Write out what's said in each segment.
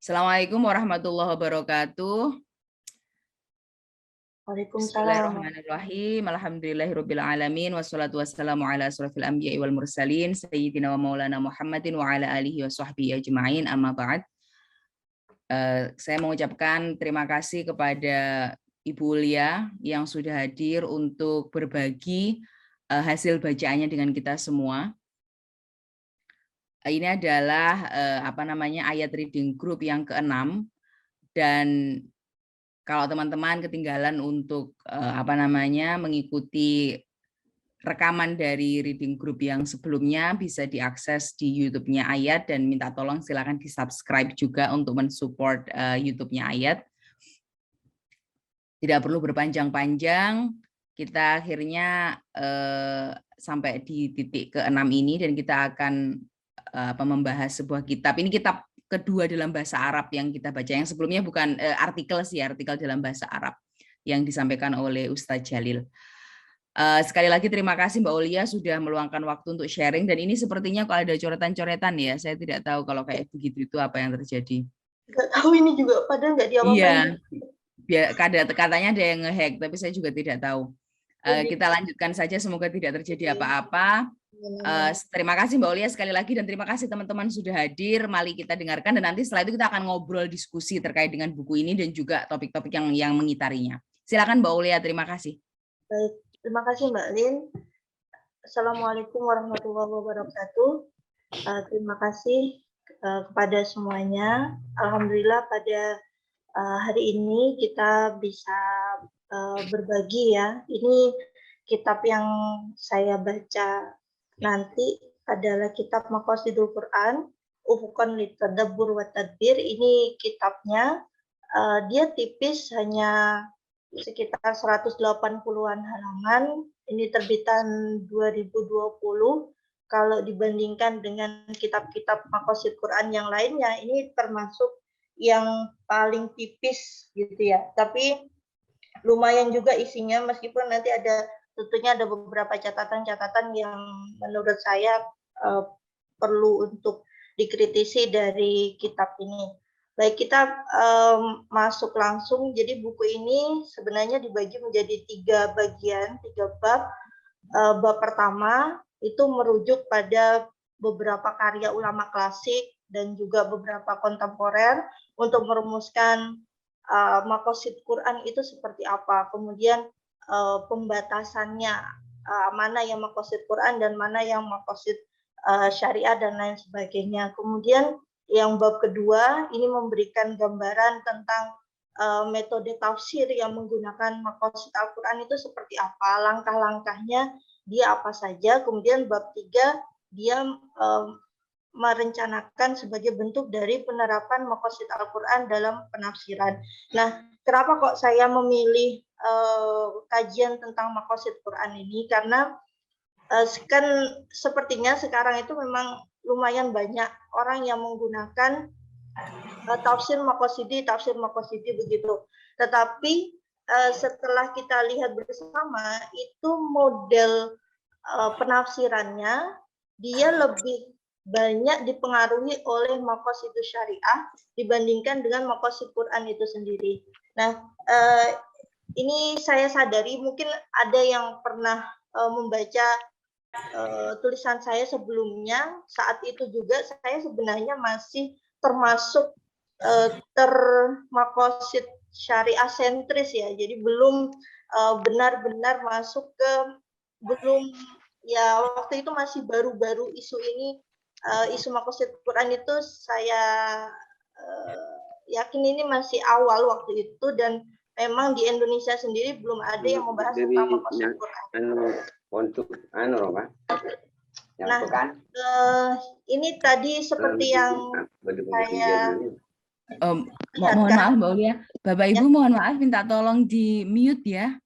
Assalamualaikum warahmatullahi wabarakatuh. Waalaikumsalam. Bismillahirrahmanirrahim. Alhamdulillahirabbil alamin wassalatu wassalamu ala asrofil anbiya'i wal mursalin sayyidina wa maulana Muhammadin wa ala alihi wa sahbihi ajma'in amma ba'd. Saya mengucapkan terima kasih kepada Ibu Lia yang sudah hadir untuk berbagi hasil bacaannya dengan kita semua. Ini adalah ayat reading group yang ke-6, dan kalau teman-teman ketinggalan untuk mengikuti rekaman dari reading group yang sebelumnya, bisa diakses di YouTube-nya Ayat, dan minta tolong silakan di-subscribe juga untuk mensupport YouTube-nya Ayat. Tidak perlu berpanjang-panjang, kita akhirnya sampai di titik ke-6 ini, dan kita akan membahas sebuah kitab. Ini kitab kedua dalam bahasa Arab yang kita baca. Yang sebelumnya bukan artikel dalam bahasa Arab yang disampaikan oleh Ustadz Jalil. Sekali lagi terima kasih Mbak Olia sudah meluangkan waktu untuk sharing, dan ini sepertinya kalau ada coretan-coretan ya, saya tidak tahu kalau kayak begitu itu apa yang terjadi. Nggak tahu ini juga, padahal nggak diapa-apain. Iya, katanya ada yang ngehack, tapi saya juga tidak tahu. Kita lanjutkan saja, semoga tidak terjadi apa-apa. Terima kasih Mbak Olia sekali lagi, dan terima kasih teman-teman sudah hadir. Mari kita dengarkan, dan nanti setelah itu kita akan ngobrol diskusi terkait dengan buku ini dan juga topik-topik yang mengitarinya. Silakan Mbak Olia, terima kasih. Baik, terima kasih Mbak Lin. Assalamualaikum warahmatullahi wabarakatuh. Terima kasih kepada semuanya. Alhamdulillah pada hari ini kita bisa berbagi ya. Ini kitab yang saya baca nanti adalah kitab Maqasidul Quran, Ufuqan Litadabbur wa Tadbir. Ini kitabnya, dia tipis, hanya sekitar 180-an halaman. Ini terbitan 2020. Kalau dibandingkan dengan kitab-kitab Maqasid Quran yang lainnya, ini termasuk yang paling tipis gitu ya. Tapi lumayan juga isinya, meskipun nanti tentunya ada beberapa catatan-catatan yang menurut saya perlu untuk dikritisi dari kitab ini. Baik, kita masuk langsung. Jadi buku ini sebenarnya dibagi menjadi 3 bagian, 3 bab. Bab pertama itu merujuk pada beberapa karya ulama klasik dan juga beberapa kontemporer untuk merumuskan Maqasid Quran itu seperti apa. Kemudian pembatasannya, mana yang Maqasid Quran dan mana yang Maqasid syariah dan lain sebagainya. Kemudian yang bab kedua ini memberikan gambaran tentang metode tafsir yang menggunakan Maqasid Al-Quran itu seperti apa, langkah-langkahnya dia apa saja. Kemudian bab 3 dia merencanakan sebagai bentuk dari penerapan Maqasid Al-Quran dalam penafsiran. Nah, kenapa kok saya memilih kajian tentang Maqasid Quran ini? Karena kan sepertinya sekarang itu memang lumayan banyak orang yang menggunakan tafsir Maqasidi begitu. Tetapi setelah kita lihat bersama, itu model penafsirannya dia lebih banyak dipengaruhi oleh Maqasid syariah dibandingkan dengan Maqasid Quran itu sendiri. Nah, ini saya sadari mungkin ada yang pernah membaca tulisan saya sebelumnya. Saat itu juga saya sebenarnya masih termasuk Maqasid syariah sentris ya. Jadi belum benar-benar masuk ke, belum ya, waktu itu masih baru-baru isu ini, isu Maqasid Quran itu saya yakin ini masih awal waktu itu, dan memang di Indonesia sendiri belum ada yang membahas tentang Maqasid Quran. Untuk nah, ini tadi seperti yang saya mohon maaf Mbak Olia, Bapak Ibu ya. Mohon maaf, minta tolong di mute ya,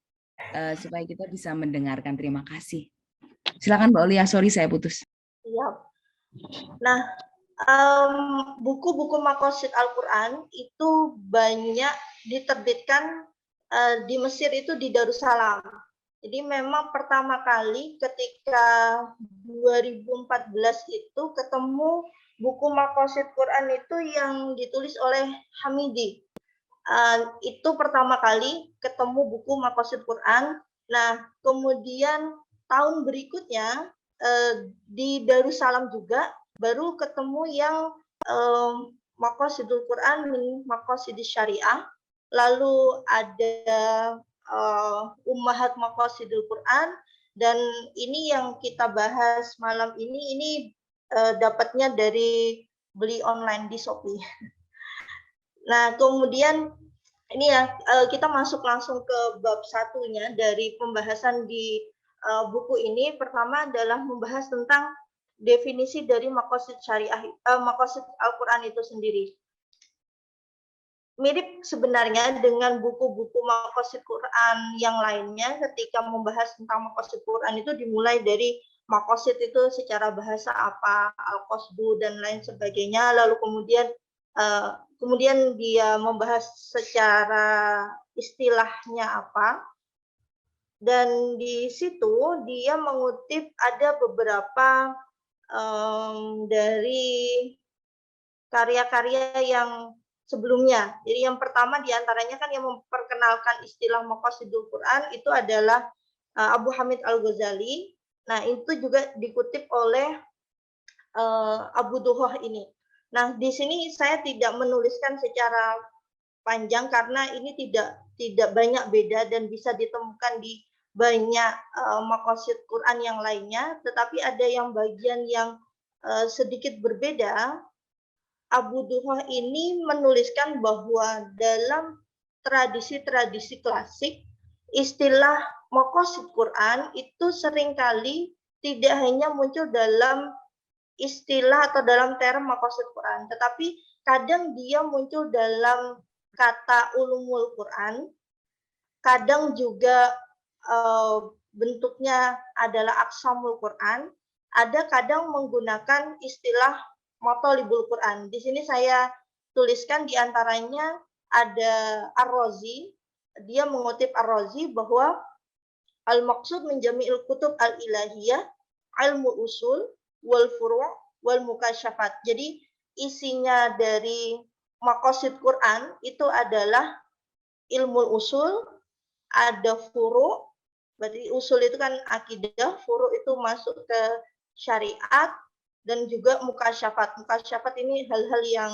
supaya kita bisa mendengarkan. Terima kasih. Silakan Mbak Olia, sorry saya putus. Siap. Nah, buku-buku Maqasid Al-Quran itu banyak diterbitkan di Mesir, itu di Darussalam. Jadi memang pertama kali ketika 2014 itu ketemu buku Maqasid Quran itu yang ditulis oleh Hamidi. Itu pertama kali ketemu buku Maqasid Quran. Nah, kemudian tahun berikutnya di Darussalam juga baru ketemu yang Maqasidul Quran min Maqasidis Syariah. Lalu ada Ummahat Maqasidul Quran, dan ini yang kita bahas malam ini dapatnya dari beli online di Shopee. Nah, kemudian ini ya, kita masuk langsung ke bab satunya dari pembahasan di buku ini. Pertama adalah membahas tentang definisi dari maqasid syariah, maqasid Al-Quran itu sendiri. Mirip sebenarnya dengan buku-buku maqasid Quran yang lainnya. Ketika membahas tentang maqasid Quran itu dimulai dari maqasid itu secara bahasa apa, al-qasdu dan lain sebagainya. Lalu kemudian dia membahas secara istilahnya apa, dan di situ dia mengutip ada beberapa dari karya-karya yang sebelumnya. Jadi yang pertama diantaranya kan yang memperkenalkan istilah maqasidul Quran itu adalah Abu Hamid Al-Ghazali. Nah, itu juga dikutip oleh Abu Duhah ini. Nah, di sini saya tidak menuliskan secara panjang karena ini tidak banyak beda dan bisa ditemukan di banyak maqasid Quran yang lainnya, tetapi ada yang bagian yang sedikit berbeda. Abu Duhah ini menuliskan bahwa dalam tradisi-tradisi klasik, istilah maqasid Quran itu seringkali tidak hanya muncul dalam istilah atau dalam term maqasid Quran, tetapi kadang dia muncul dalam kata ulumul Quran, kadang juga bentuknya adalah aqsamul Quran, ada kadang menggunakan istilah matolibul Quran. Di sini saya tuliskan diantaranya ada Ar-Razi, dia mengutip Ar-Razi bahwa al-maqsud min jami'il kutub al-ilahiyah ilmu usul wal furu' wal mukasyafat. Jadi isinya dari maqasid Quran itu adalah ilmu usul, ada furu', berarti usul itu kan akidah, furu' itu masuk ke syariat, dan juga mukasyafat. Mukasyafat ini hal-hal yang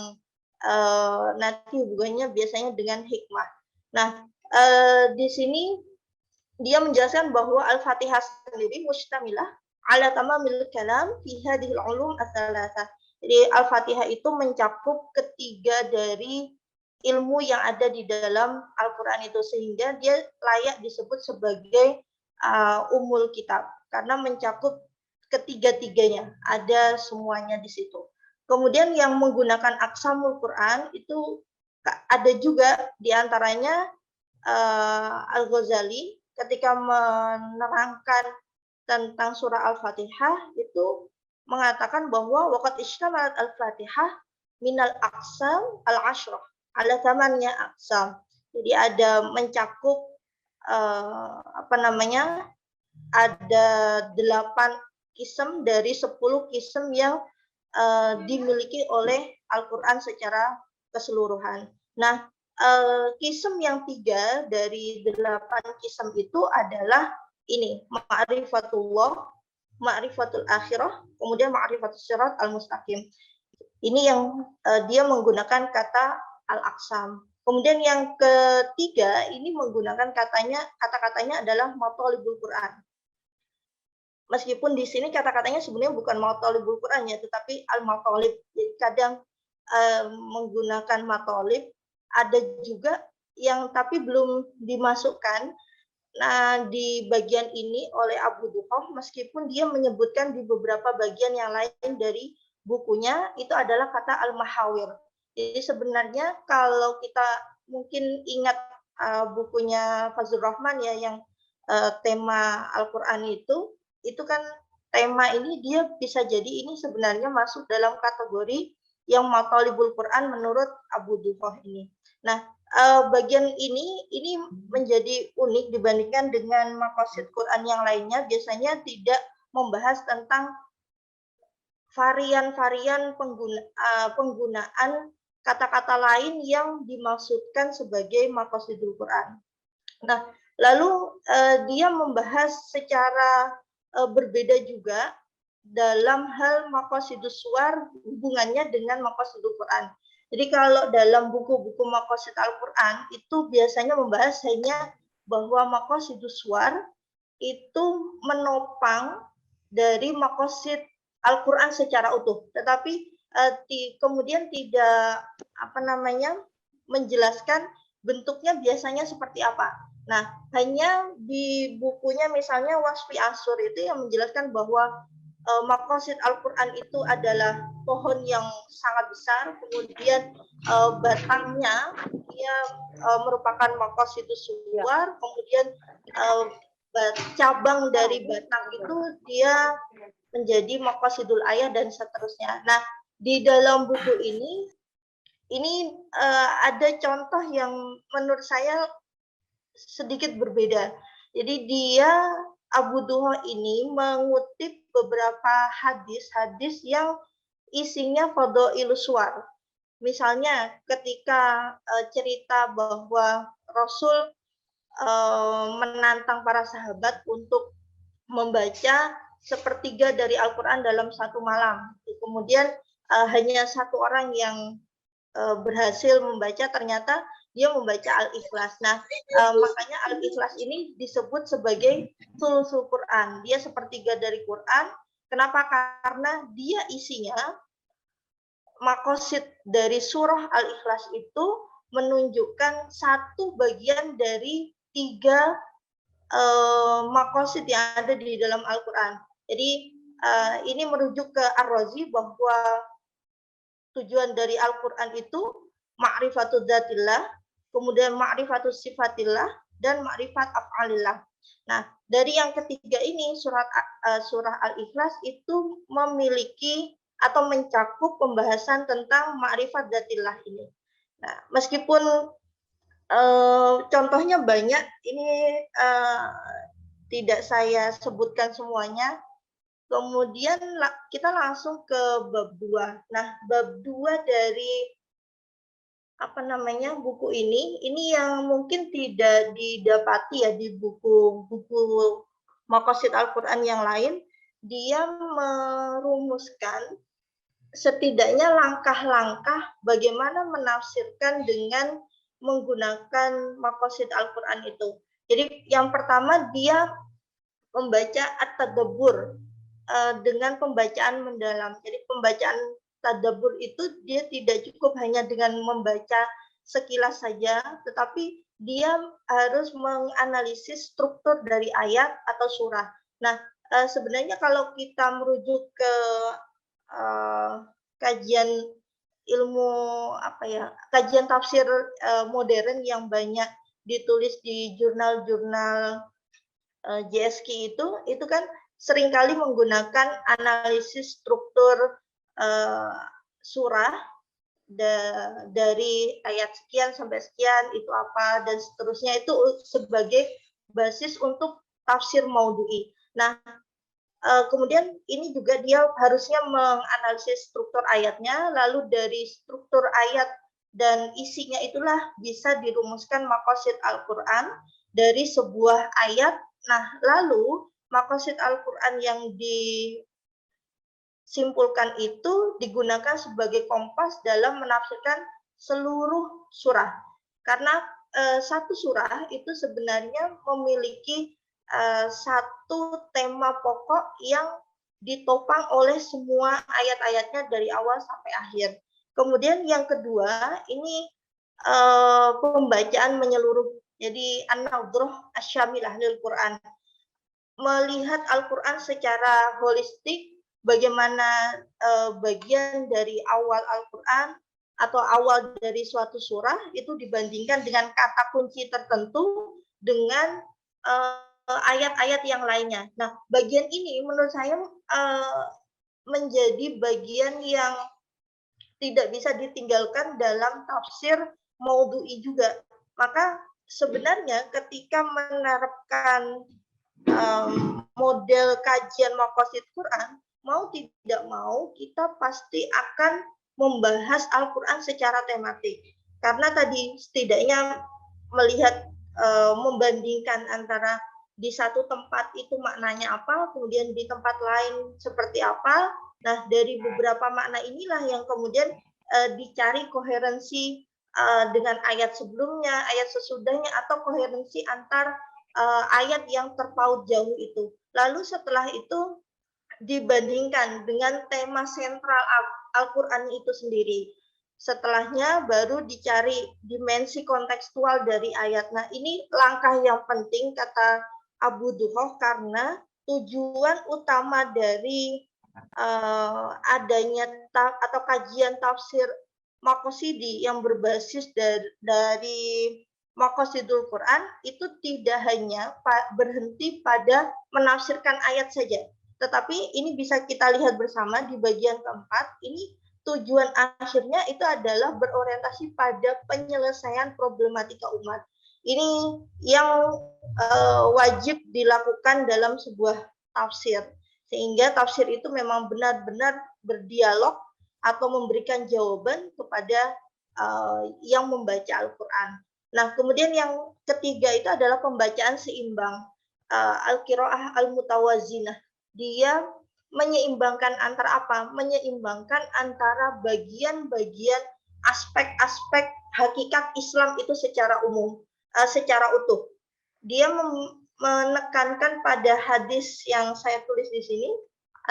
nanti hubungannya biasanya dengan hikmah. Nah, di sini dia menjelaskan bahwa Al-Fatihah sendiri mustamilah ala tamamil kalam fi hadhil ulum ats-tsalatsah. Jadi Al-Fatihah itu mencakup ketiga dari ilmu yang ada di dalam Al-Qur'an itu, sehingga dia layak disebut sebagai umul kitab karena mencakup ketiga-tiganya, ada semuanya di situ. Kemudian yang menggunakan aqsamul Quran itu ada juga diantaranya Al-Ghazali ketika menerangkan tentang surah Al-Fatihah itu mengatakan bahwa waqad ishtamalat Al-Fatihah minal aqsam al-ashrah ala thamannya aqsam. Jadi ada mencakup ada 8 kism dari 10 kism yang dimiliki oleh Al-Quran secara keseluruhan. Nah, kism yang 3 dari 8 kism itu adalah ini, ma'rifatullah, ma'rifatul akhirah, kemudian ma'rifatul sirat al-mustaqim. Ini yang dia menggunakan kata al-aqsam. Kemudian yang ketiga ini menggunakan kata-katanya adalah matolibul Quran. Meskipun di sini kata-katanya sebenarnya bukan matolibul Quran ya, tetapi al-matolib. Jadi kadang menggunakan matolib, ada juga yang tapi belum dimasukkan. Nah, di bagian ini oleh Abu Duhah, meskipun dia menyebutkan di beberapa bagian yang lain dari bukunya, itu adalah kata al-mahawir. Jadi sebenarnya kalau kita mungkin ingat bukunya Fazlur Rahman ya, yang tema Al-Quran itu kan tema ini dia bisa jadi ini sebenarnya masuk dalam kategori yang matolibul Quran menurut Abu Duhah ini. Nah, bagian ini menjadi unik dibandingkan dengan maqasid Quran yang lainnya, biasanya tidak membahas tentang varian-varian penggunaan kata-kata lain yang dimaksudkan sebagai maqasidul Quran. Nah, lalu dia membahas secara berbeda juga dalam hal maqasidus suwar hubungannya dengan maqasidul Quran. Jadi kalau dalam buku-buku maqasid Al-Quran itu biasanya membahas hanya bahwa maqasidus suwar itu menopang dari maqasid Al-Quran secara utuh, tetapi kemudian tidak menjelaskan bentuknya biasanya seperti apa. Nah, hanya di bukunya misalnya Wasfi Asur itu yang menjelaskan bahwa maqasid Al-Quran itu adalah pohon yang sangat besar, kemudian batangnya dia merupakan maqasidus suwar, kemudian cabang dari batang itu dia menjadi maqasidul ayat dan seterusnya. Nah, di dalam buku ini ada contoh yang menurut saya sedikit berbeda. Jadi Abu Duha ini mengutip beberapa hadis-hadis yang isinya fadhailus suwar. Misalnya ketika cerita bahwa Rasul menantang para sahabat untuk membaca sepertiga dari Al-Quran dalam satu malam. Kemudian hanya satu orang yang berhasil membaca, ternyata dia membaca Al-Ikhlas. Nah, makanya Al-Ikhlas ini disebut sebagai thuluthul Quran. Dia sepertiga dari Quran. Kenapa? Karena dia isinya maqasid dari surah Al-Ikhlas itu menunjukkan satu bagian dari 3 maqasid yang ada di dalam Al-Quran. Jadi ini merujuk ke Ar-Razi bahwa tujuan dari Al-Quran itu ma'rifatul dzatillah, kemudian ma'rifatul sifatillah, dan ma'rifat af'alillah. Nah, dari yang ketiga ini surah Al-Ikhlas itu memiliki atau mencakup pembahasan tentang ma'rifat dzatillah ini. Nah, meskipun contohnya banyak, ini tidak saya sebutkan semuanya. Kemudian kita langsung ke bab 2. Nah, bab 2 dari buku ini yang mungkin tidak didapati ya di buku maqasid Al-Quran yang lain. Dia merumuskan setidaknya langkah-langkah bagaimana menafsirkan dengan menggunakan maqasid Al-Quran itu. Jadi yang pertama dia membaca at-tadabbur dengan pembacaan mendalam. Jadi pembacaan tadabbur itu dia tidak cukup hanya dengan membaca sekilas saja, tetapi dia harus menganalisis struktur dari ayat atau surah. Nah, sebenarnya kalau kita merujuk ke kajian ilmu kajian tafsir modern yang banyak ditulis di jurnal-jurnal JSK itu kan seringkali menggunakan analisis struktur surah dari ayat sekian sampai sekian itu apa dan seterusnya, itu sebagai basis untuk tafsir maudhu'i. Nah, kemudian ini juga dia harusnya menganalisis struktur ayatnya, lalu dari struktur ayat dan isinya itulah bisa dirumuskan maqasid Al-Quran dari sebuah ayat. Nah, lalu maqasid Al-Quran yang disimpulkan itu digunakan sebagai kompas dalam menafsirkan seluruh surah. Karena satu surah itu sebenarnya memiliki satu tema pokok yang ditopang oleh semua ayat-ayatnya dari awal sampai akhir. Kemudian yang kedua, ini pembacaan menyeluruh. Jadi an-nadhrah asy-syamilah lil Quran. Melihat Al-Quran secara holistik, bagaimana bagian dari awal Al-Quran atau awal dari suatu surah itu dibandingkan dengan kata kunci tertentu dengan ayat-ayat yang lainnya. Nah, bagian ini menurut saya menjadi bagian yang tidak bisa ditinggalkan dalam tafsir maudhu'i juga. Maka sebenarnya ketika menerapkan model kajian maqasid Quran, mau tidak mau kita pasti akan membahas Al-Quran secara tematik. Karena tadi setidaknya melihat membandingkan antara di satu tempat itu maknanya apa, kemudian di tempat lain seperti apa. Nah, dari beberapa makna inilah yang kemudian dicari koherensi dengan ayat sebelumnya, ayat sesudahnya, atau koherensi antar ayat yang terpaut jauh itu. Lalu setelah itu dibandingkan dengan tema sentral Al-Quran itu sendiri. Setelahnya baru dicari dimensi kontekstual dari ayat. Nah, ini langkah yang penting kata Abu Duhoh, karena tujuan utama dari adanya atau kajian tafsir Maqasidi yang berbasis dari Maqasidul Quran itu tidak hanya berhenti pada menafsirkan ayat saja, tetapi ini bisa kita lihat bersama di bagian keempat. Ini tujuan akhirnya itu adalah berorientasi pada penyelesaian problematika umat. Ini yang wajib dilakukan dalam sebuah tafsir, sehingga tafsir itu memang benar-benar berdialog atau memberikan jawaban kepada yang membaca Al-Quran. Nah, kemudian yang ketiga itu adalah pembacaan seimbang, al-qiraah al-mutawazinah. Dia menyeimbangkan antara apa? Menyeimbangkan antara bagian-bagian aspek-aspek hakikat Islam itu secara umum, secara utuh. Dia menekankan pada hadis yang saya tulis di sini,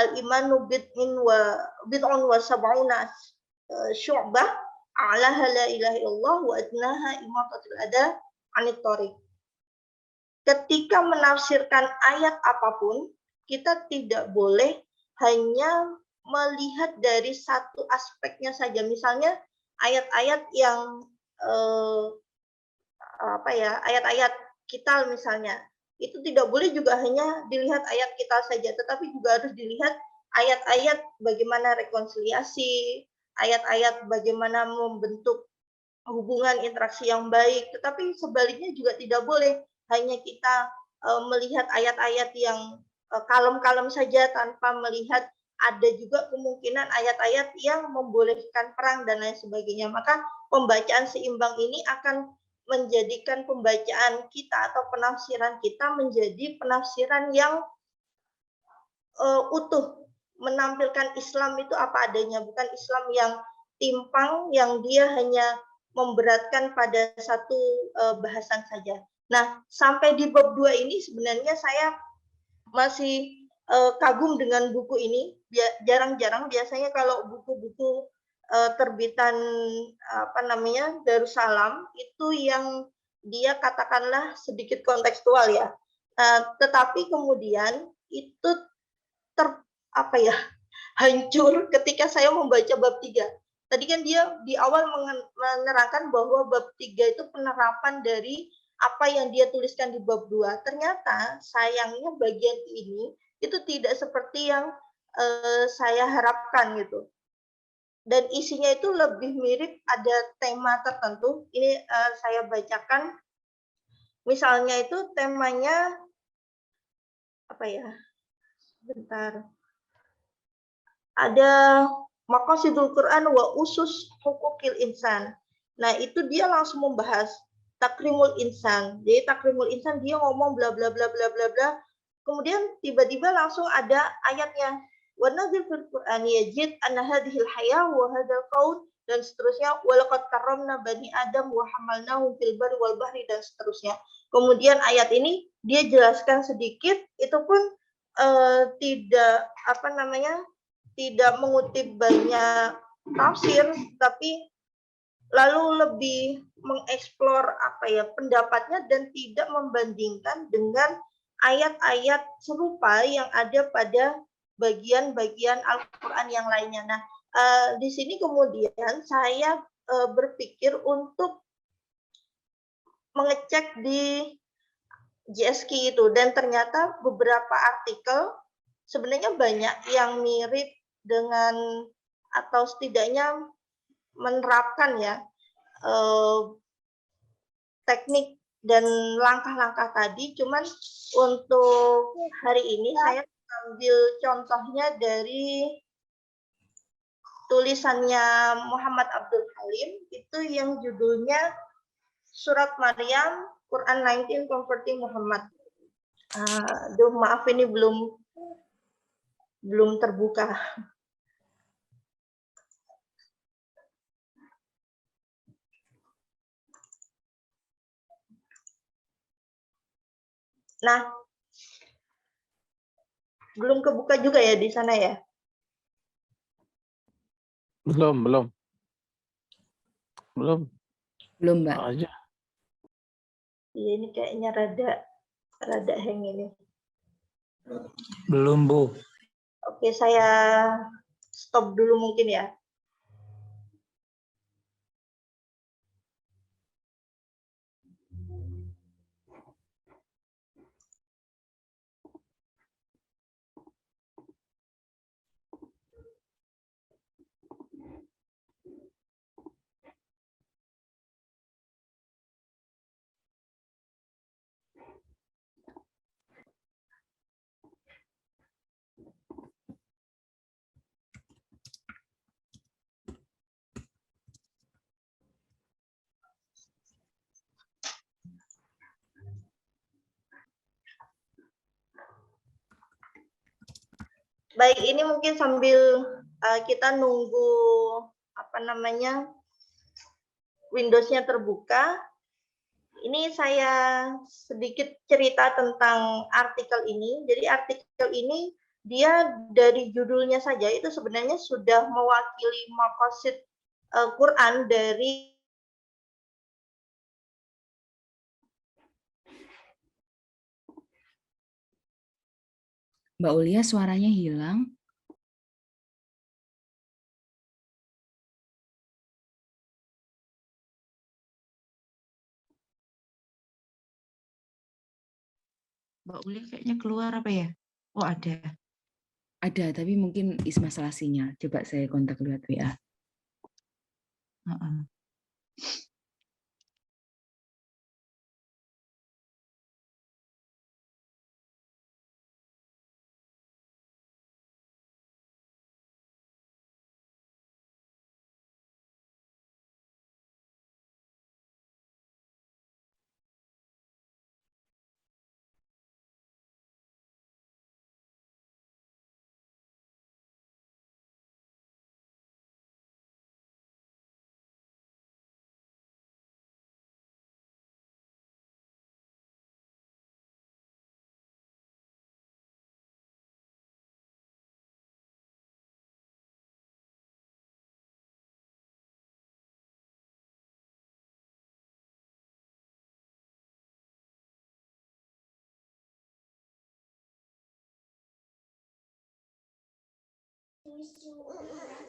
al-imanu bid'un wa sab'una syu'bah, a'laha la ilaha illallah wa adnaha imatatul adha 'anit thariq. Ketika menafsirkan ayat apapun, kita tidak boleh hanya melihat dari satu aspeknya saja. Misalnya ayat-ayat yang ayat-ayat kita misalnya, itu tidak boleh juga hanya dilihat ayat kita saja, tetapi juga harus dilihat ayat-ayat bagaimana rekonsiliasi, ayat-ayat bagaimana membentuk hubungan interaksi yang baik. Tetapi sebaliknya juga tidak boleh hanya kita melihat ayat-ayat yang kalem-kalem saja tanpa melihat ada juga kemungkinan ayat-ayat yang membolehkan perang dan lain sebagainya. Maka pembacaan seimbang ini akan menjadikan pembacaan kita atau penafsiran kita menjadi penafsiran yang utuh, menampilkan Islam itu apa adanya, bukan Islam yang timpang, yang dia hanya memberatkan pada satu bahasan saja. Nah, sampai di bab 2 ini sebenarnya saya masih kagum dengan buku ini. Jarang-jarang, biasanya kalau buku-buku terbitan Darussalam itu yang dia katakanlah sedikit kontekstual ya. Tetapi kemudian itu hancur ketika saya membaca bab 3. Tadi kan dia di awal menerangkan bahwa bab 3 itu penerapan dari apa yang dia tuliskan di bab 2. Ternyata sayangnya bagian ini itu tidak seperti yang saya harapkan gitu. Dan isinya itu lebih mirip ada tema tertentu. Ini saya bacakan. Misalnya itu temanya Bentar. Ada Maqasidul Quran wa usus hukukil insan. Nah, itu dia langsung membahas takrimul insan. Jadi takrimul insan dia ngomong bla bla bla bla bla bla. Kemudian tiba-tiba langsung ada ayatnya. Wa nadzil fil Qur'an yajid anna hadhil haya wa hadzal qaul, dan seterusnya, walaqad karramna bani Adam wa hamalnahum fil barri wal bahri, dan seterusnya. Kemudian ayat ini dia jelaskan sedikit, itu pun tidak mengutip banyak tafsir, tapi lalu lebih mengeksplor pendapatnya dan tidak membandingkan dengan ayat-ayat serupa yang ada pada bagian-bagian Al-Quran yang lainnya. Nah, di sini kemudian saya berpikir untuk mengecek di JSK itu, dan ternyata beberapa artikel sebenarnya banyak yang mirip dengan atau setidaknya menerapkan ya teknik dan langkah-langkah tadi. Cuman untuk hari ini saya ambil contohnya dari tulisannya Muhammad Abdul Halim, itu yang judulnya Surat Maryam, Quran 19 Converting Muhammad. Aduh, maaf ini belum terbuka. Nah, belum kebuka juga ya di sana ya? Belum. Belum, Mbak. Aja. Iya, ini kayaknya rada hang ini. Belum, Bu. Oke, saya stop dulu mungkin ya. Baik, ini mungkin sambil kita nunggu Windows-nya terbuka. Ini saya sedikit cerita tentang artikel ini. Jadi artikel ini dia dari judulnya saja itu sebenarnya sudah mewakili maqasid Quran dari Mbak Ulia suaranya hilang. Mbak Uli kayaknya keluar apa ya? Oh ada. Ada, tapi mungkin masalah sinyal. Coba saya kontak lewat WA.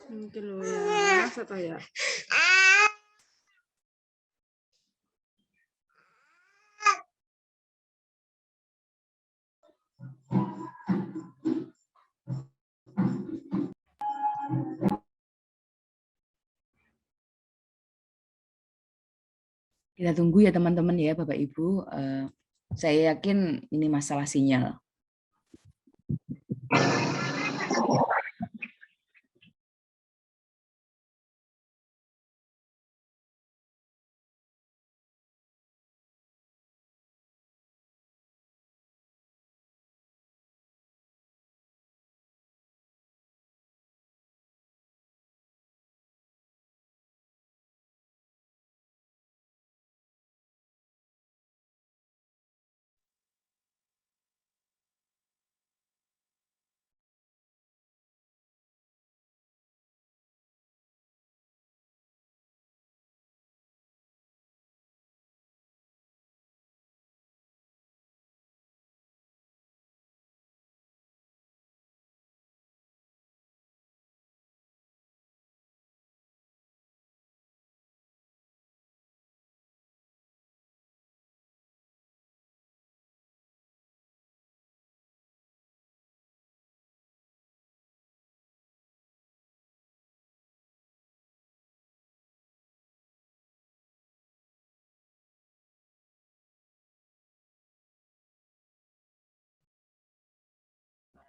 Mungkin lo ya, atau ya. Kita tunggu ya teman-teman ya Bapak Ibu. Saya yakin ini masalah sinyal.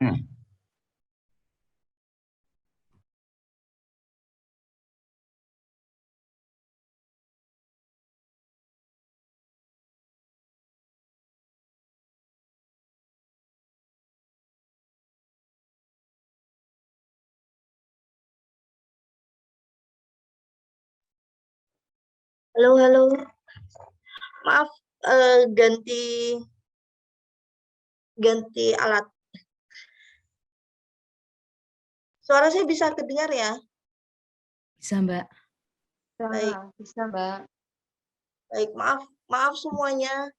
Halo, halo. Maaf, ganti alat. Suara saya bisa kedengar ya? Bisa, Mbak. Baik. Bisa, Mbak. Baik, maaf semuanya.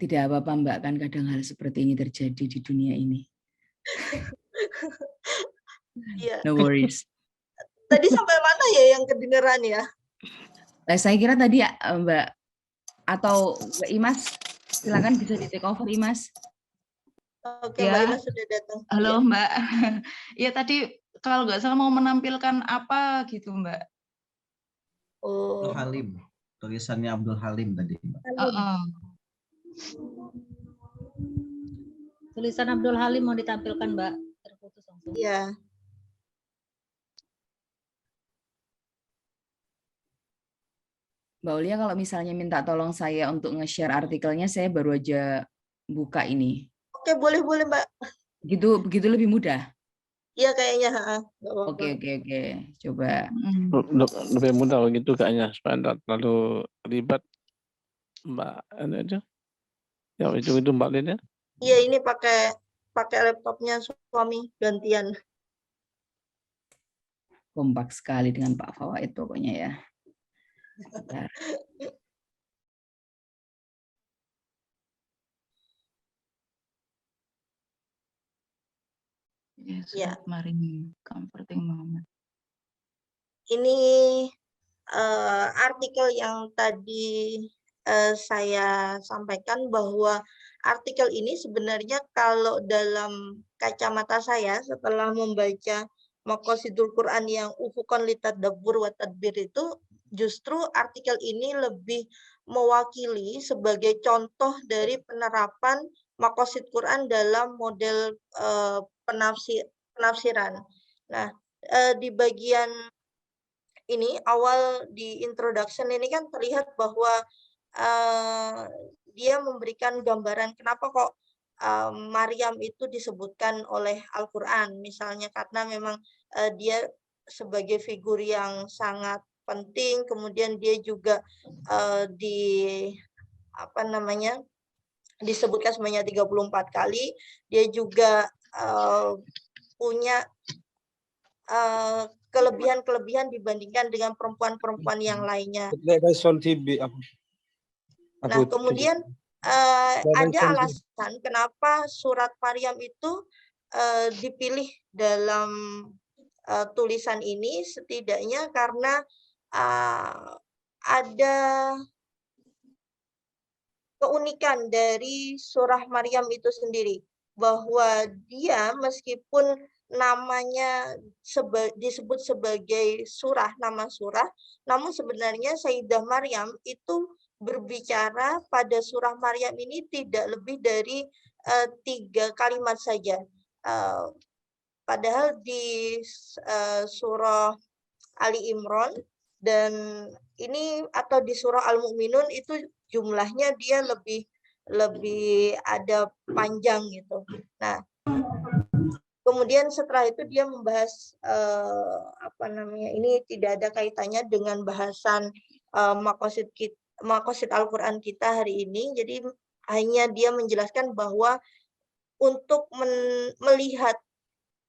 Tidak apa-apa, Mbak, kan kadang hal seperti ini terjadi di dunia ini. Iya. No worries. Tadi sampai mana ya yang kedengeran ya? Saya kira tadi Mbak atau Mbak Imas, silakan bisa di take over Imas. Oke, Ya. Mbak Imas sudah datang. Halo, Ya. Mbak. Ya tadi kalau nggak salah mau menampilkan apa gitu, Mbak. Oh. Halim. Tulisannya Abdul Halim tadi, Mbak. Tulisan Abdul Halim mau ditampilkan, Mbak. Terputus langsung. Iya. Mbak Ulia, kalau misalnya minta tolong saya untuk nge-share artikelnya, saya baru aja buka ini. Oke, boleh Mbak. Begitu lebih mudah. Iya kayaknya. Oke. Coba. Lebih mudah begitu kayaknya supaya tidak terlalu ribet, Mbak. Ini aja. Yang itu Mbak Lin ya. Iya, ini pakai laptopnya suami gantian. Kompak sekali dengan Pak Fawaid pokoknya ya. Bentar. Ya, maring comforting moment. Ini artikel yang tadi saya sampaikan bahwa artikel ini sebenarnya kalau dalam kacamata saya setelah membaca Maqasidul Quran yang Ufukon Litadabbur wa Tadbir itu justru artikel ini lebih mewakili sebagai contoh dari penerapan Maqasid Quran dalam model penafsiran. Nah, di bagian ini awal di introduction ini kan terlihat bahwa dia memberikan gambaran kenapa kok Maryam itu disebutkan oleh Al-Quran, misalnya karena memang dia sebagai figur yang sangat penting, kemudian dia juga disebutkan sebanyak 34 kali, dia juga punya kelebihan dibandingkan dengan perempuan-perempuan yang lainnya. Nah, kemudian ada alasan kenapa surat Maryam itu dipilih dalam tulisan ini, setidaknya karena ada keunikan dari surah Maryam itu sendiri, bahwa dia meskipun namanya disebut sebagai surah, nama surah, namun sebenarnya Sayyidah Maryam itu berbicara pada surah Maryam ini tidak lebih dari 3 kalimat saja. Padahal di surah Ali Imran dan ini atau di surah Al-Mu'minun itu jumlahnya dia lebih ada panjang gitu. Nah, kemudian setelah itu dia membahas ini tidak ada kaitannya dengan bahasan Maqasid Al-Quran kita hari ini. Jadi hanya dia menjelaskan bahwa untuk melihat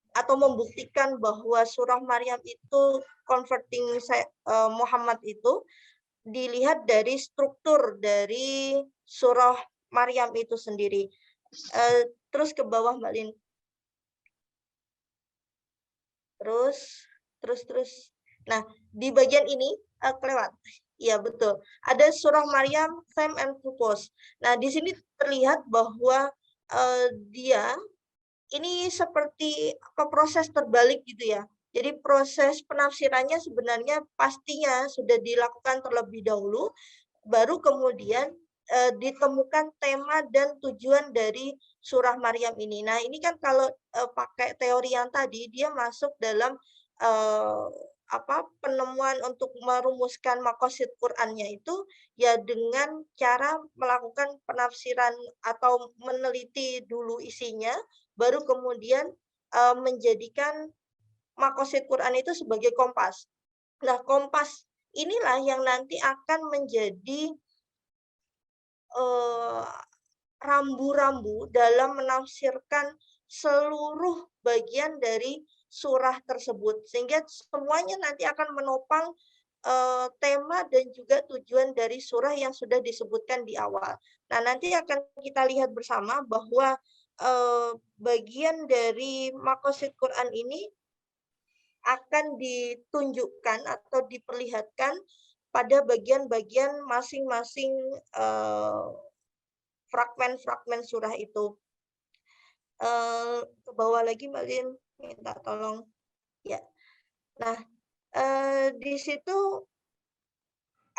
atau membuktikan bahwa surah Maryam itu converting Muhammad itu dilihat dari struktur dari surah Maryam itu sendiri. Terus ke bawah Mbak Lin. Terus. Nah, di bagian ini kelewat. Iya, betul. Ada surah Maryam, time and purpose. Nah, di sini terlihat bahwa dia ini seperti proses terbalik gitu ya. Jadi proses penafsirannya sebenarnya pastinya sudah dilakukan terlebih dahulu, baru kemudian ditemukan tema dan tujuan dari surah Maryam ini. Nah, ini kan kalau pakai teori yang tadi, dia masuk dalam penemuan untuk merumuskan maqasid Qur'annya itu ya dengan cara melakukan penafsiran atau meneliti dulu isinya, baru kemudian menjadikan maqasid Qur'an itu sebagai kompas. Nah, kompas inilah yang nanti akan menjadi rambu-rambu dalam menafsirkan seluruh bagian dari surah tersebut, sehingga semuanya nanti akan menopang tema dan juga tujuan dari surah yang sudah disebutkan di awal. Nah, nanti akan kita lihat bersama bahwa bagian dari maqasid Quran ini akan ditunjukkan atau diperlihatkan pada bagian-bagian masing-masing fragmen-fragmen surah itu. Ke bawah lagi Mbak Lin, minta tolong. Ya. Nah, di situ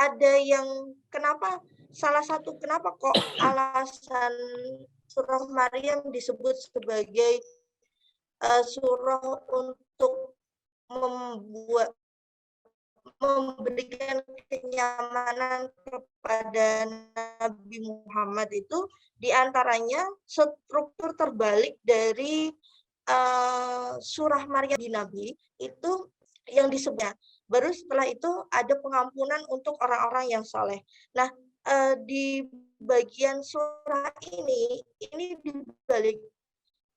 ada yang salah satu kenapa kok alasan surah Maryam disebut sebagai surah untuk memberikan kenyamanan kepada Nabi Muhammad itu diantaranya struktur terbalik dari surah Maryam di Nabi itu yang disebutnya. Baru setelah itu ada pengampunan untuk orang-orang yang soleh. Nah, di bagian surah ini dibalik.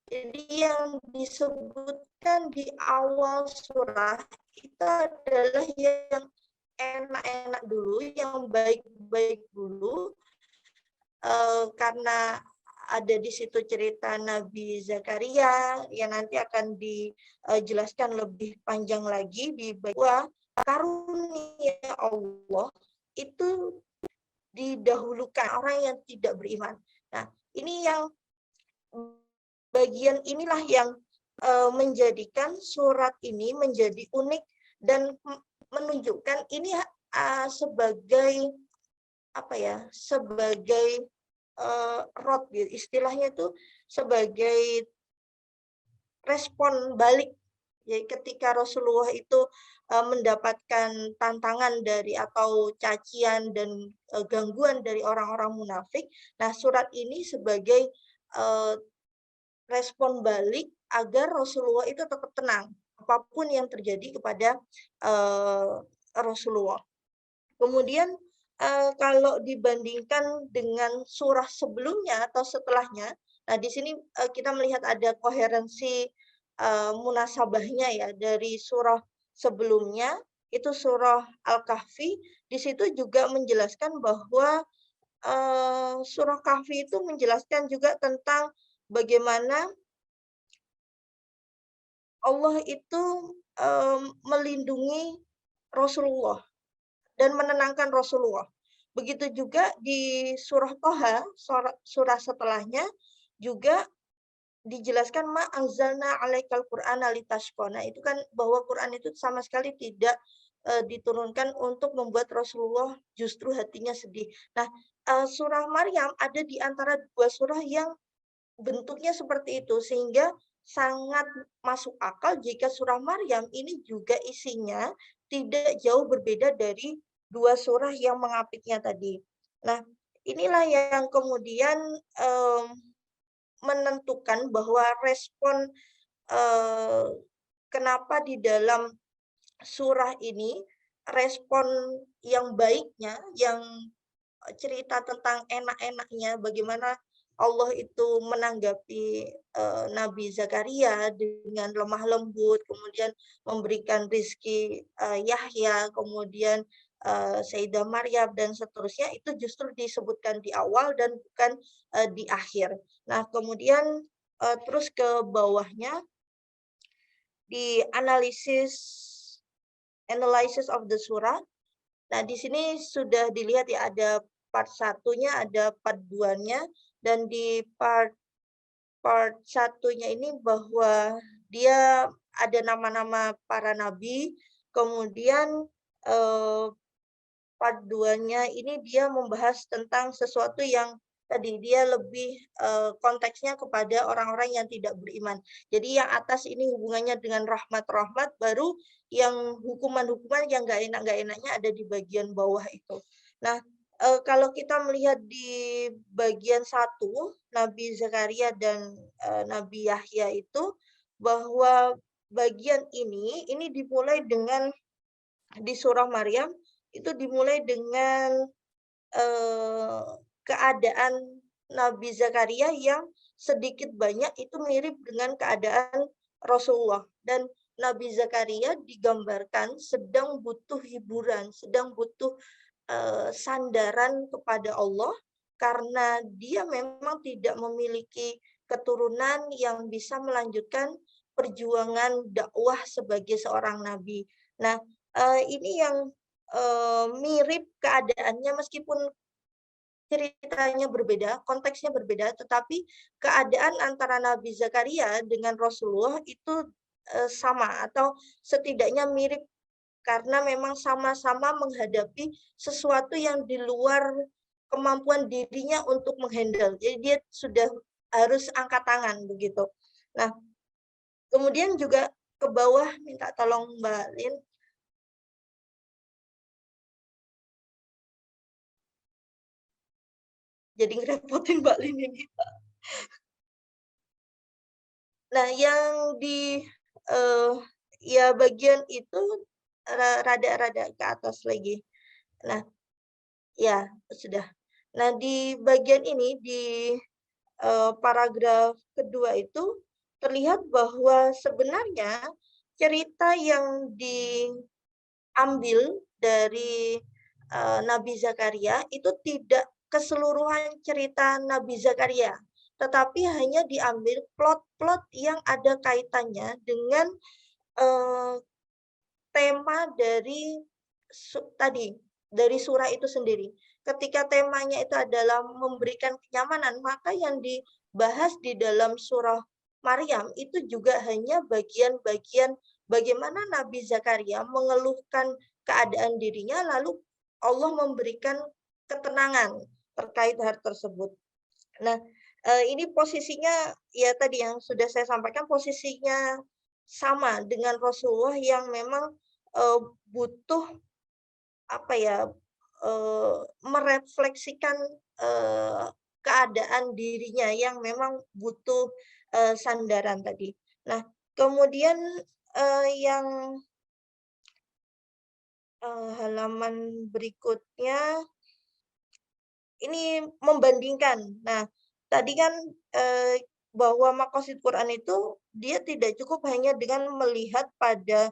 Jadi yang disebutkan di awal surah itu adalah yang enak-enak dulu, yang baik-baik dulu, karena ada di situ cerita Nabi Zakaria yang nanti akan dijelaskan lebih panjang lagi di bahwa karunia Allah itu didahulukan orang yang tidak beriman. Nah, ini yang bagian inilah yang menjadikan surat ini menjadi unik dan menunjukkan ini sebagai sebagai rot, istilahnya itu sebagai respon balik. Jadi ketika Rasulullah itu mendapatkan tantangan dari atau cacian dan gangguan dari orang-orang munafik, nah surat ini sebagai respon balik agar Rasulullah itu tetap tenang apapun yang terjadi kepada Rasulullah. Kemudian kalau dibandingkan dengan surah sebelumnya atau setelahnya, nah di sini kita melihat ada koherensi munasabahnya ya dari surah sebelumnya, itu surah Al-Kahfi. Di situ juga menjelaskan bahwa surah Kahfi itu menjelaskan juga tentang bagaimana Allah itu melindungi Rasulullah dan menenangkan Rasulullah. Begitu juga di surah Toha, surah setelahnya juga dijelaskan ma anzalna 'alaikal qur'ana litashqa. Nah, itu kan bahwa Quran itu sama sekali tidak diturunkan untuk membuat Rasulullah justru hatinya sedih. Nah, surah Maryam ada di antara dua surah yang bentuknya seperti itu, sehingga sangat masuk akal jika surah Maryam ini juga isinya tidak jauh berbeda dari dua surah yang mengapitnya tadi. Nah, inilah yang kemudian menentukan bahwa respon kenapa di dalam surah ini respon yang baiknya, yang cerita tentang enak-enaknya, bagaimana Allah itu menanggapi Nabi Zakaria dengan lemah lembut, kemudian memberikan rizki Yahya, kemudian Sayyidah Maryam dan seterusnya, itu justru disebutkan di awal dan bukan di akhir. Nah, kemudian terus ke bawahnya di analysis of the surah. Nah, di sini sudah dilihat ya, ada part satunya, ada part 2-nya, dan di part satunya ini bahwa dia ada nama-nama para nabi, kemudian part 2-nya ini dia membahas tentang sesuatu yang tadi dia lebih konteksnya kepada orang-orang yang tidak beriman. Jadi yang atas ini hubungannya dengan rahmat-rahmat, baru yang hukuman-hukuman yang nggak enaknya ada di bagian bawah itu. Nah, kalau kita melihat di bagian 1, Nabi Zakaria dan Nabi Yahya itu, bahwa bagian ini dimulai dengan di surah Maryam itu dimulai dengan keadaan Nabi Zakaria yang sedikit banyak itu mirip dengan keadaan Rasulullah, dan Nabi Zakaria digambarkan sedang butuh hiburan, sedang butuh sandaran kepada Allah karena dia memang tidak memiliki keturunan yang bisa melanjutkan perjuangan dakwah sebagai seorang nabi. Nah, ini yang mirip keadaannya meskipun ceritanya berbeda, konteksnya berbeda, tetapi keadaan antara Nabi Zakaria dengan Rasulullah itu sama atau setidaknya mirip karena memang sama-sama menghadapi sesuatu yang di luar kemampuan dirinya untuk menghandle. Jadi dia sudah harus angkat tangan begitu. Nah, kemudian juga ke bawah minta tolong Mbak Lin. Jadi ngerepotin Mbak Lin ini. Nah, yang di ya bagian itu rada-rada ke atas lagi. Nah, ya sudah. Nah, di bagian ini di paragraf kedua itu terlihat bahwa sebenarnya cerita yang diambil dari Nabi Zakaria itu tidak keseluruhan cerita Nabi Zakaria, tetapi hanya diambil plot-plot yang ada kaitannya dengan tema dari dari surah itu sendiri. Ketika temanya itu adalah memberikan kenyamanan, maka yang dibahas di dalam surah Maryam itu juga hanya bagian-bagian bagaimana Nabi Zakaria mengeluhkan keadaan dirinya, lalu Allah memberikan ketenangan terkait hal tersebut. Nah, ini posisinya ya tadi yang sudah saya sampaikan, posisinya sama dengan Rasulullah yang memang butuh merefleksikan keadaan dirinya yang memang butuh sandaran tadi. Nah, kemudian yang halaman berikutnya ini membandingkan. Nah, tadi kan bahwa maqasid Quran itu dia tidak cukup hanya dengan melihat pada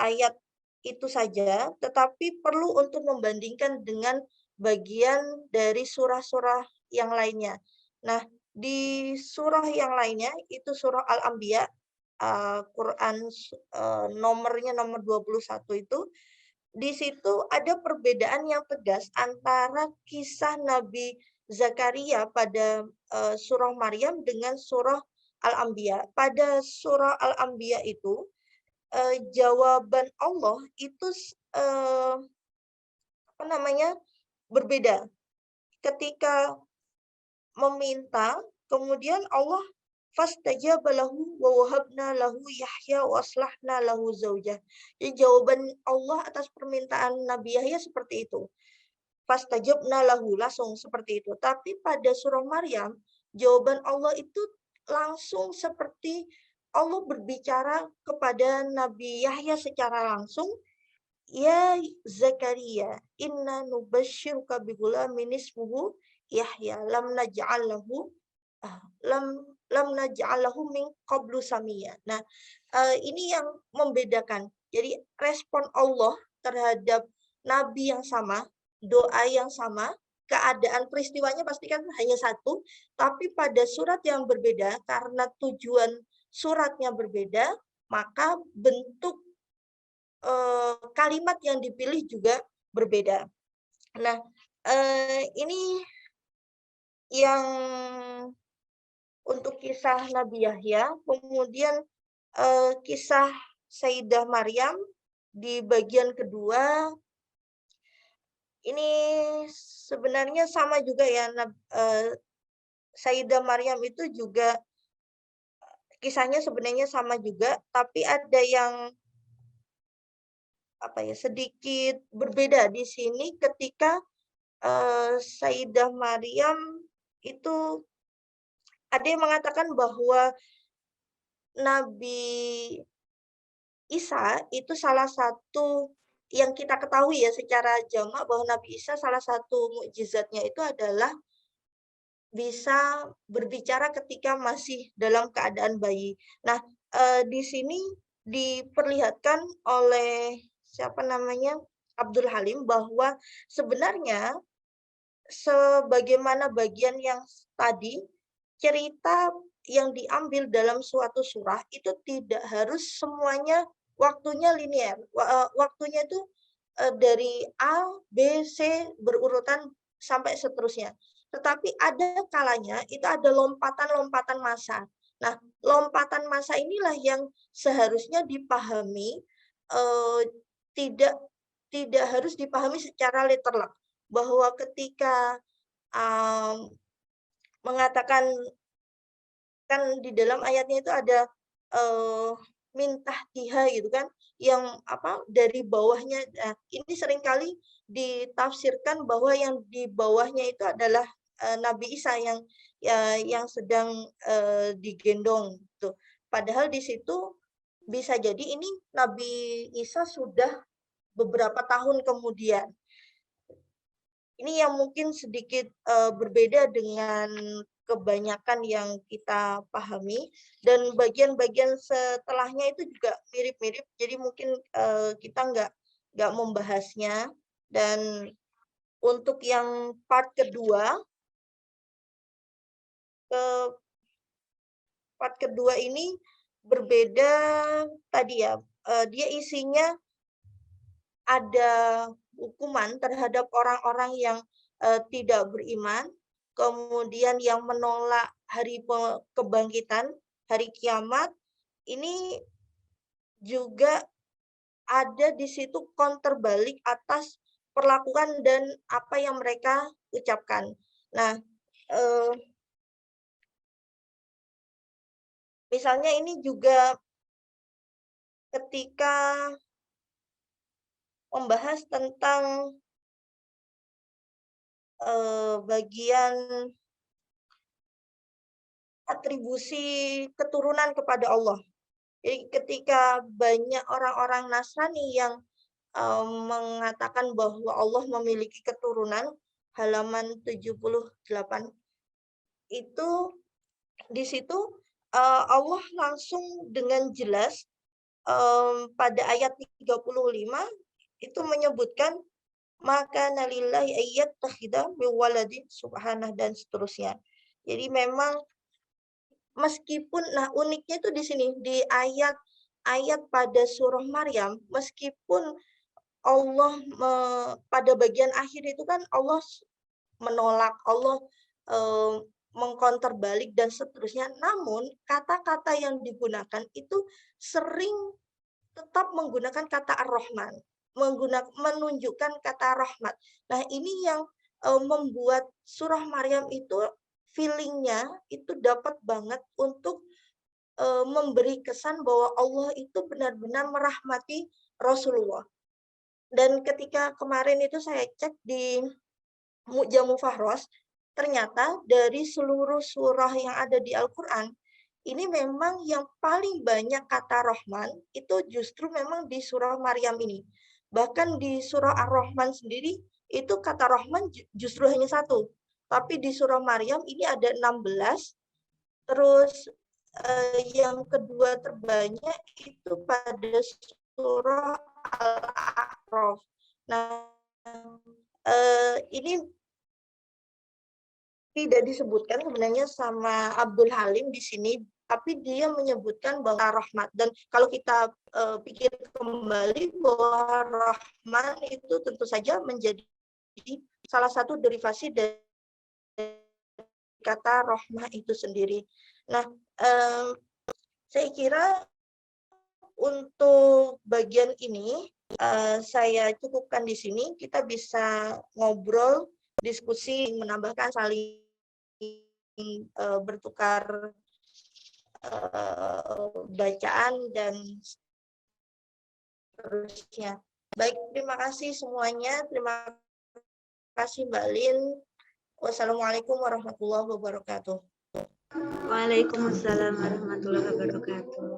ayat itu saja, tetapi perlu untuk membandingkan dengan bagian dari surah-surah yang lainnya. Nah, di surah yang lainnya itu surah Al-Anbiya, Quran nomornya nomor 21 itu, di situ ada perbedaan yang tegas antara kisah Nabi Zakaria pada surah Maryam dengan surah Al-Anbiya. Pada surah Al-Anbiya itu jawaban Allah itu berbeda. Ketika meminta, kemudian Allah fastajaba lahu wa wahabna lahu Yahya wa aslahna lahu zaujah. Jadi jawaban Allah atas permintaan Nabi Yahya seperti itu. Fastajabna lahu, langsung seperti itu. Tapi pada surah Maryam, jawaban Allah itu langsung seperti Allah berbicara kepada Nabi Yahya secara langsung, ya Zakaria, inna nubashiruka bigulamin ismuhu Yahya, lam naj'alahu min qablu samia. Nah, ini yang membedakan. Jadi respon Allah terhadap Nabi yang sama, doa yang sama, keadaan peristiwanya pasti kan hanya satu, tapi pada surat yang berbeda karena tujuan suratnya berbeda, maka bentuk kalimat yang dipilih juga berbeda. Nah, ini yang untuk kisah Nabi Yahya, kemudian kisah Sayyidah Maryam di bagian kedua ini sebenarnya sama juga ya, Sayyidah Maryam itu juga kisahnya sebenarnya sama juga, tapi ada yang sedikit berbeda di sini ketika Sayyidah Maryam itu ada yang mengatakan bahwa Nabi Isa itu salah satu yang kita ketahui ya secara jamak bahwa Nabi Isa salah satu mukjizatnya itu adalah bisa berbicara ketika masih dalam keadaan bayi. Nah, di sini diperlihatkan oleh Abdul Halim bahwa sebenarnya sebagaimana bagian yang tadi cerita yang diambil dalam suatu surah itu tidak harus semuanya waktunya linear. Waktunya itu dari A, B, C berurutan sampai seterusnya. Tetapi ada kalanya itu ada lompatan-lompatan masa. Nah, lompatan masa inilah yang seharusnya dipahami, tidak harus dipahami secara literal, bahwa ketika mengatakan, kan di dalam ayatnya itu ada mintah tiha gitu kan, yang dari bawahnya. Nah, ini seringkali ditafsirkan bahwa yang di bawahnya itu adalah Nabi Isa yang sedang digendong tuh. Padahal di situ bisa jadi ini Nabi Isa sudah beberapa tahun kemudian. Ini yang mungkin sedikit berbeda dengan kebanyakan yang kita pahami, dan bagian-bagian setelahnya itu juga mirip-mirip, jadi mungkin kita nggak membahasnya. Dan untuk yang part kedua ini berbeda tadi ya, dia isinya ada hukuman terhadap orang-orang yang tidak beriman, kemudian yang menolak hari kebangkitan, hari kiamat. Ini juga ada di situ counter balik atas perlakuan dan apa yang mereka ucapkan. Nah, misalnya ini juga ketika membahas tentang bagian atribusi keturunan kepada Allah. Jadi ketika banyak orang-orang Nasrani yang mengatakan bahwa Allah memiliki keturunan, halaman 78 itu di situ Allah langsung dengan jelas pada ayat 35 itu menyebutkan maka nalillahi ayat takhida biwaladin subhanah dan seterusnya. Jadi memang meskipun, nah uniknya itu di sini di ayat pada surah Maryam, meskipun Allah pada bagian akhir itu kan Allah menolak, Allah mengkonter balik dan seterusnya, namun kata-kata yang digunakan itu sering tetap menggunakan kata Ar-Rahman, menunjukkan kata rahmat. Nah, ini yang membuat surah Maryam itu feelingnya itu dapat banget untuk memberi kesan bahwa Allah itu benar-benar merahmati Rasulullah. Dan ketika kemarin itu saya cek di Mu'jam Fahros, ternyata dari seluruh surah yang ada di Al-Quran, ini memang yang paling banyak kata Rahman itu justru memang di surah Maryam ini. Bahkan di surah Ar-Rahman sendiri itu kata Rahman justru hanya satu. Tapi di surah Maryam ini ada 16. Terus yang kedua terbanyak itu pada surah Al-A'raf. Nah, ini tidak disebutkan sebenarnya sama Abdul Halim di sini, tapi dia menyebutkan bahwa rahmat. Dan kalau kita pikir kembali bahwa rahman itu tentu saja menjadi salah satu derivasi dari kata rahmah itu sendiri. Nah, saya kira untuk bagian ini saya cukupkan di sini. Kita bisa ngobrol, diskusi, menambahkan, saling bertukar bacaan dan seterusnya. Baik, terima kasih semuanya. Terima kasih Mbak Lin. Wassalamualaikum warahmatullahi wabarakatuh. Waalaikumsalam warahmatullahi wabarakatuh.